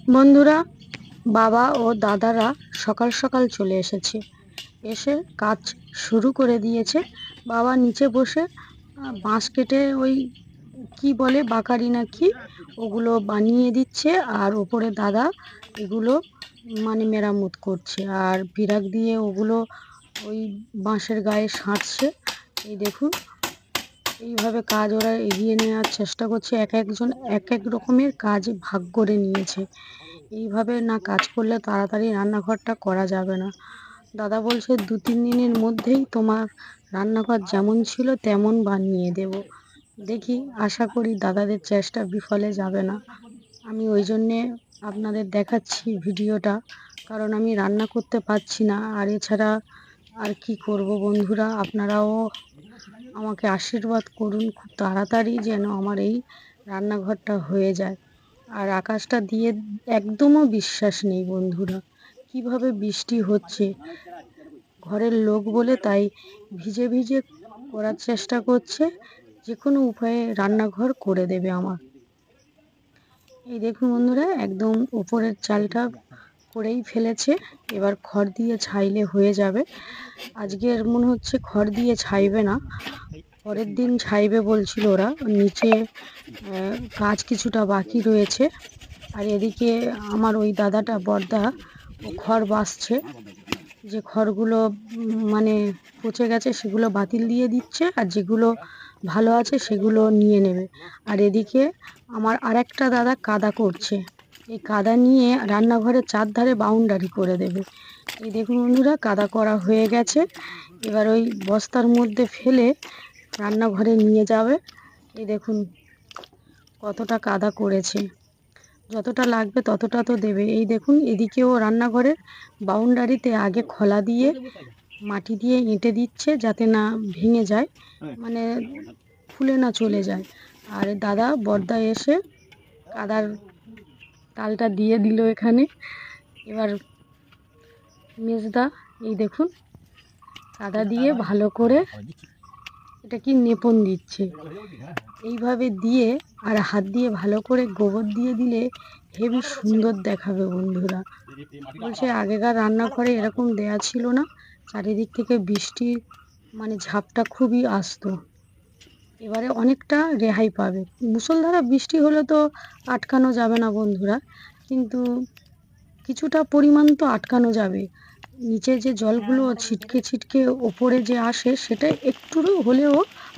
বন্ধুরা, বাবা ও দাদারা সকাল সকাল চলে এসেছে। এসে কাজ শুরু করে দিয়েছে। বাবা নিচে বসে বাঁশ কেটে ওই কি বলে বাকারি না কি ওগুলো বানিয়ে দিচ্ছে, আর ওপরে দাদা এগুলো মানে মেরামত করছে, আর বিরাগ দিয়ে ওগুলো ওই বাঁশের গায়ে সাঁটছে। এই দেখুন, এইভাবে কাজ ওরা এগিয়ে নেওয়ার চেষ্টা করছে। এক একজন এক এক রকমের কাজ ভাগ করে নিয়েছে। এইভাবে না কাজ করলে তাড়াতাড়ি রান্নাঘরটা করা যাবে না। দাদা বলছে 2-3 দিনের মধ্যেই তোমার রান্নাঘর যেমন ছিল তেমন বানিয়ে দেব। দেখি, আশা করি দাদাদের চেষ্টা বিফলে যাবে না। আমি ওই জন্যে আপনাদের দেখাচ্ছি ভিডিওটা, কারণ আমি রান্না করতে পারছি না। আর এছাড়া আর কি করব বন্ধুরা, আপনারাও আমাকে আশীর্বাদ করুন খুব তাড়াতাড়ি যেন আমার এই রান্নাঘরটা হয়ে যায়। আর আকাশটা দিয়ে একদমও বিশ্বাস নেই বন্ধুরা, কিভাবে বৃষ্টি হচ্ছে। ঘরের লোক বলে তাই ভিজে ভিজে করার চেষ্টা করছে, যে কোনো উপায়ে রান্নাঘর করে দেবে আমার। এই দেখুন বন্ধুরা, একদম উপরের চালটা করেই ফেলেছে। এবার খড় দিয়ে ছাইলে হয়ে যাবে। আজকের মনে হচ্ছে খড় দিয়ে ছাইবে না, পরের দিন ছাইবে বলছিল ওরা। নিচে কাজ কিছুটা বাকি রয়েছে। আর এদিকে আমার ওই দাদাটা বড়দা ও খড় বাছছে। যে খড়গুলো মানে পচে গেছে সেগুলো বাতিল দিয়ে দিচ্ছে, আর যেগুলো ভালো আছে সেগুলো নিয়ে নেবে। আর এদিকে আমার আরেকটা দাদা কাদা করছে। এই কাদা নিয়ে রান্নাঘরের চারধারে বাউন্ডারি করে দেবে। এই দেখুন বন্ধুরা, কাদা করা হয়ে গেছে। এবার ওই বস্তার মধ্যে ফেলে রান্নাঘরে নিয়ে যাবে। এই দেখুন কতটা কাদা করেছে, যতটা লাগবে ততটা তো দেবে। এই দেখুন, এদিকেও রান্নাঘরের বাউন্ডারিতে আগে খলা দিয়ে মাটি দিয়ে এঁটে দিচ্ছে, যাতে না ভেঙে যায়, মানে খুলে না চলে যায়। আর দাদা বড়দা এসে কাদার তালটা দিয়ে দিল এখানে। এবার মেজদা এই দেখুন কাদা দিয়ে ভালো করে এটা কি নেপন দিচ্ছে। এইভাবে দিয়ে আর হাত দিয়ে ভালো করে গোবর দিয়ে দিলে হেবি সুন্দর দেখাবে বন্ধুরা। বলছে আগেকার রান্নাঘরে এরকম দেয়া ছিল না, চারিদিক থেকে বৃষ্টি মানে ঝাপটা খুবই আসতো। এবারে অনেকটা রেহাই পাবে। মুষলধারে বৃষ্টি হলে তো আটকানো যাবে না বন্ধুরা, কিন্তু কিছুটা পরিমাণ তো আটকানো যাবে। নিচে যে জলগুলো ছিটকে ছিটকে ওপরে যে আসে সেটা একটু হলেও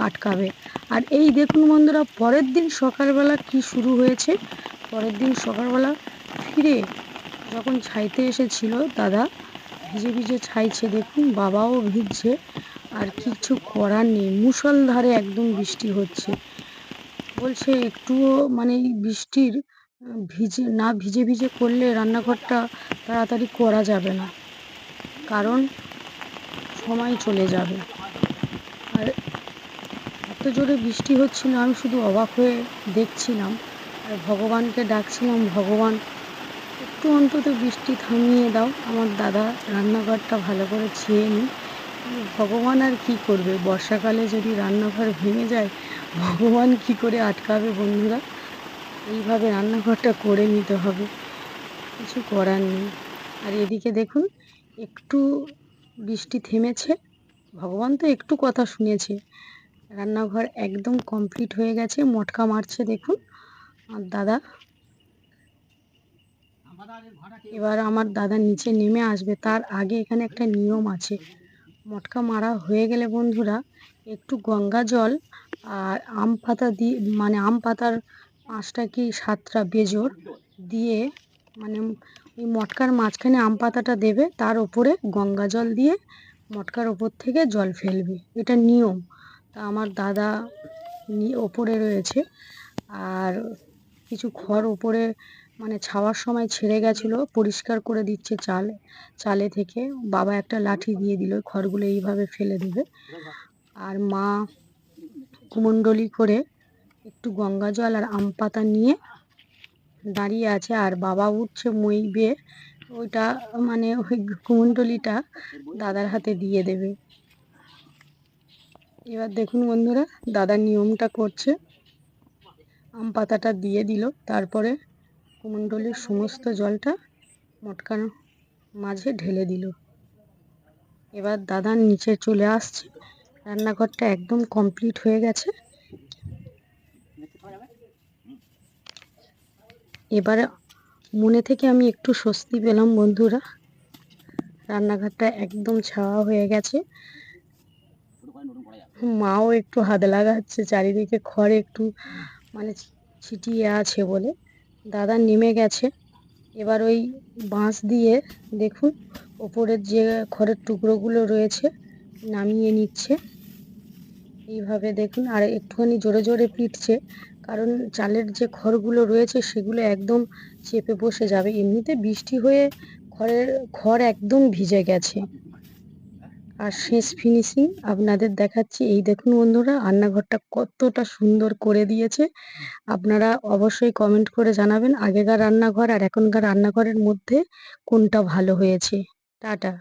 আটকাবে। আর এই দেখুন বন্ধুরা, পরের দিন সকালবেলা কি শুরু হয়েছে। পরের দিন সকালবেলা ফিরে যখন ছাইতে এসেছিল দাদা, ভিজে ভিজে ছাইছে, দেখুন বাবাও ভিজছে। আর কিছু করার নেই, মুষলধারে একদম বৃষ্টি হচ্ছে। বলছে একটুও মানে এই বৃষ্টির ভিজে ভিজে করলে রান্নাঘরটা তাড়াতাড়ি করা যাবে না, কারণ সময় চলে যাবে। আর এত জোরে বৃষ্টি হচ্ছিল, আমি শুধু অবাক হয়ে দেখছিলাম আর ভগবানকে ডাকছিলাম, ভগবান একটু অন্তত বৃষ্টি থামিয়ে দাও, আমার দাদা রান্নাঘরটা ভালো করে ছেয়ে নিই। ভগবান আর কি করবে, বর্ষাকালে যদি রান্নাঘর ভেঙে যায় ভগবান কি করে আটকাবে বন্ধুরা। এইভাবে রান্নাঘরটা করে নিতে হবে, কিছু করার নেই। আর এদিকে দেখুন একটু বৃষ্টি থেমেছে, ভগবান তো একটু কথা শুনেছে। রান্নাঘর একদম কমপ্লিট হয়ে গেছে, মটকা মারছে দেখুন আর দাদা। এবার আমার দাদা নিচে নেমে আসবে, তার আগে এখানে একটা নিয়ম আছে। মটকা মারা হয়ে গেলে বন্ধুরা একটু গঙ্গা জল আর আম পাতা দিয়ে, মানে আম পাতার 5টা কি 7টা বেজোড় দিয়ে, মানে ওই মটকার মাঝখানে আম পাতাটা দেবে, তার ওপরে গঙ্গা জল দিয়ে মটকার ওপর থেকে জল ফেলবে, এটা নিয়ম। তা আমার দাদা ওপরে রয়েছে। আর কিছু খড় ওপরে মানে ছাওয়ার সময় ছেড়ে গেছিলো, পরিষ্কার করে দিচ্ছে চালে থেকে। বাবা একটা লাঠি দিয়ে দিল, খড়গুলো এইভাবে ফেলে দেবে। আর মা কুমণ্ডলি করে একটু গঙ্গা জল আর আম পাতা নিয়ে দাঁড়িয়ে আছে, আর বাবা উঠছে মই বেয়ে, ওইটা মানে ওই কুমণ্ডলিটা দাদার হাতে দিয়ে দেবে। এবার দেখুন বন্ধুরা, দাদা নিয়মটা করছে, আম পাতাটা দিয়ে দিল, তারপরে কুমণ্ডলীর সমস্ত জলটা মটকার মাঝে ঢেলে দিল। এবার দাদা নিচে চলে আসছে, রান্নাঘরটা একদম কমপ্লিট হয়ে গেছে। এবারে মনে থেকে আমি একটু স্বস্তি পেলাম বন্ধুরা, রান্নাঘরটা একদম ছাওয়া হয়ে গেছে। মাও একটু হাত লাগাচ্ছে, চারিদিকে খড় একটু মানে ছিটিয়ে আছে বলে। দাদা নেমে গেছে, এবার ওই বাঁশ দিয়ে দেখুন ওপরের যে খড়ের টুকরোগুলো রয়েছে নামিয়ে নিচ্ছে। এইভাবে দেখুন, আর একটুখানি জোরে জোরে পিটছে, কারণ চালের যে খড়গুলো রয়েছে সেগুলো একদম চেপে বসে যাবে। এমনিতে বৃষ্টি হয়ে খড় একদম ভিজে গেছে। আর শেষ ফিনিশিং আপনাদের দেখাচ্ছি। এই দেখুন বন্ধুরা, রান্নাঘরটা কতটা সুন্দর করে দিয়েছে। আপনারা অবশ্যই কমেন্ট করে জানাবেন আগেকার রান্নাঘর আর এখনকার রান্নাঘরের মধ্যে কোনটা ভালো হয়েছে। টাটা।